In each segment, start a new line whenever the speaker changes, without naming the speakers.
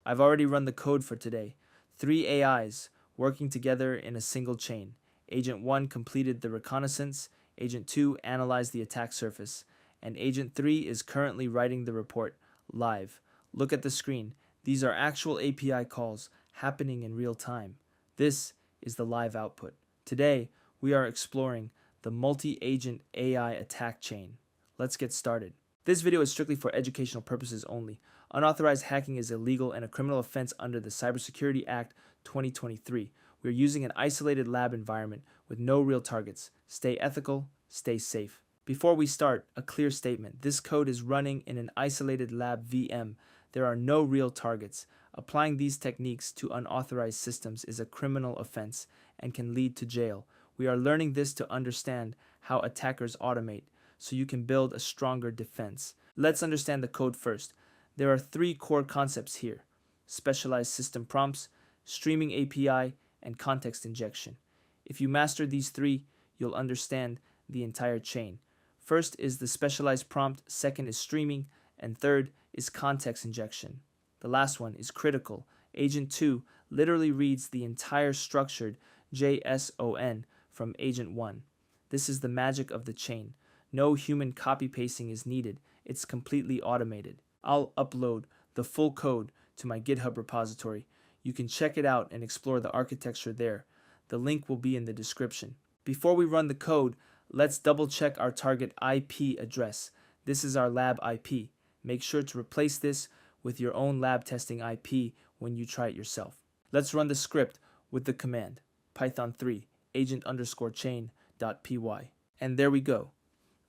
I've already run the code for today. 3 AIs working together in a single chain. Agent 1 completed the reconnaissance, Agent 2 analyzed the attack surface, and Agent 3 is currently writing the report live. Look at the screen. These are actual API calls happening in real time. This is the live output. Today, we are exploring the multi-agent AI attack chain. Let's get started. This video is strictly for educational purposes only. Unauthorized hacking is illegal and a criminal offense under the Cybersecurity Act 2023. We are using an isolated lab environment with no real targets. Stay ethical, stay safe. Before we start, a clear statement. This code is running in an isolated lab VM. There are no real targets. Applying these techniques to unauthorized systems is a criminal offense and can lead to jail. We are learning this to understand how attackers automate, so you can build a stronger defense. Let's understand the code first. There are 3 core concepts here: specialized system prompts, streaming API, and context injection. If you master these 3, you'll understand the entire chain. First is the specialized prompt, second is streaming, and third is context injection. The last one is critical. Agent 2 literally reads the entire structured JSON from Agent 1. This is the magic of the chain. No human copy-pasting is needed. It's completely automated. I'll upload the full code to my GitHub repository. You can check it out and explore the architecture there. The link will be in the description. Before we run the code, let's double-check our target IP address. This is our lab IP. Make sure to replace this with your own lab testing IP when you try it yourself. Let's run the script with the command python 3 agent_chain.py. And there we go.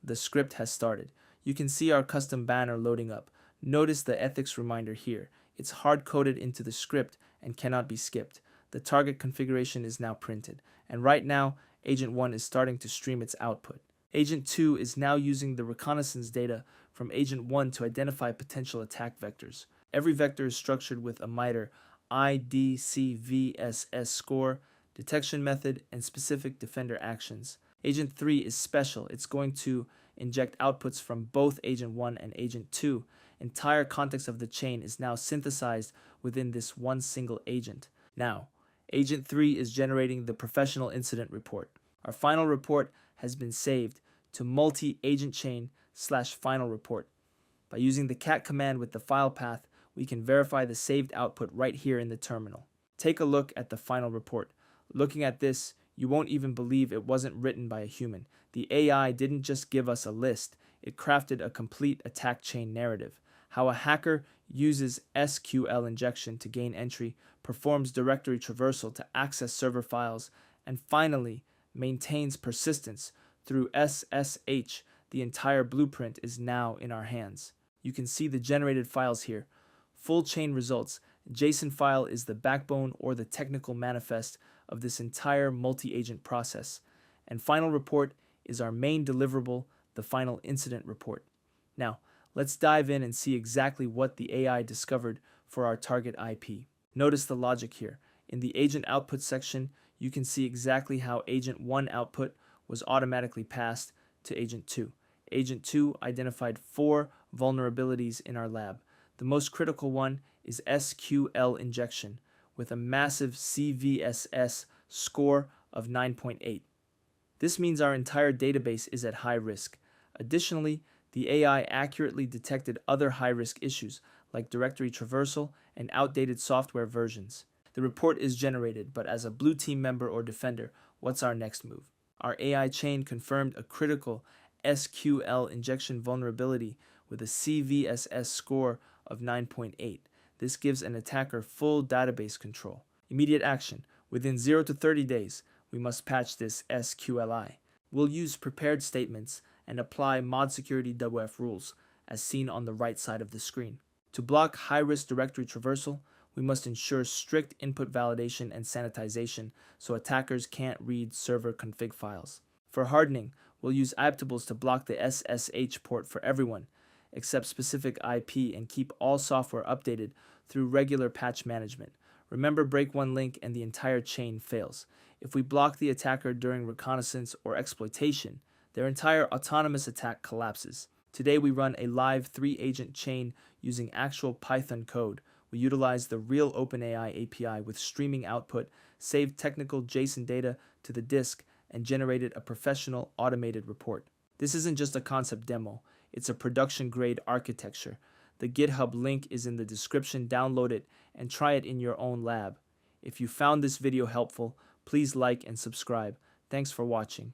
The script has started. You can see our custom banner loading up. Notice the ethics reminder here. It's hard-coded into the script and cannot be skipped. The target configuration is now printed, and right now, Agent 1 is starting to stream its output. Agent 2 is now using the reconnaissance data from Agent 1 to identify potential attack vectors. Every vector is structured with a MITRE IDCVSS score, detection method, and specific defender actions. Agent 3 is special. It's going to inject outputs from both Agent 1 and Agent 2. Entire context of the chain is now synthesized within this one single agent. Now, Agent 3 is generating the professional incident report. Our final report has been saved to multi-agent chain/final report. By using the cat command with the file path, we can verify the saved output right here in the terminal. Take a look at the final report. Looking at this, you won't even believe it wasn't written by a human. The AI didn't just give us a list, it crafted a complete attack chain narrative. How a hacker uses SQL injection to gain entry, performs directory traversal to access server files, and finally maintains persistence through SSH. The entire blueprint is now in our hands. You can see the generated files here. Full chain results. JSON file is the backbone or the technical manifest of this entire multi-agent process. And final report is our main deliverable, the final incident report. Now, let's dive in and see exactly what the AI discovered for our target IP. Notice the logic here. In the agent output section, you can see exactly how Agent 1 output was automatically passed to Agent 2. Agent 2 identified 4 vulnerabilities in our lab. The most critical one is SQL injection, with a massive CVSS score of 9.8. This means our entire database is at high risk. Additionally, the AI accurately detected other high-risk issues like directory traversal and outdated software versions. The report is generated, but as a blue team member or defender, what's our next move? Our AI chain confirmed a critical SQL injection vulnerability with a CVSS score of 9.8. This gives an attacker full database control. Immediate action. Within 0 to 30 days, we must patch this SQLI. We'll use prepared statements and apply mod security WF rules, as seen on the right side of the screen. To block high-risk directory traversal, we must ensure strict input validation and sanitization so attackers can't read server config files. For hardening, we'll use iPtables to block the SSH port for everyone, except specific IP, and keep all software updated through regular patch management. Remember, break one link and the entire chain fails. If we block the attacker during reconnaissance or exploitation, their entire autonomous attack collapses. Today we run a live 3-agent chain using actual Python code We utilized the real OpenAI API with streaming output, saved technical JSON data to the disk, and generated a professional automated report. This isn't just a concept demo, it's a production-grade architecture. The GitHub link is in the description. Download it and try it in your own lab. If you found this video helpful, please like and subscribe. Thanks for watching.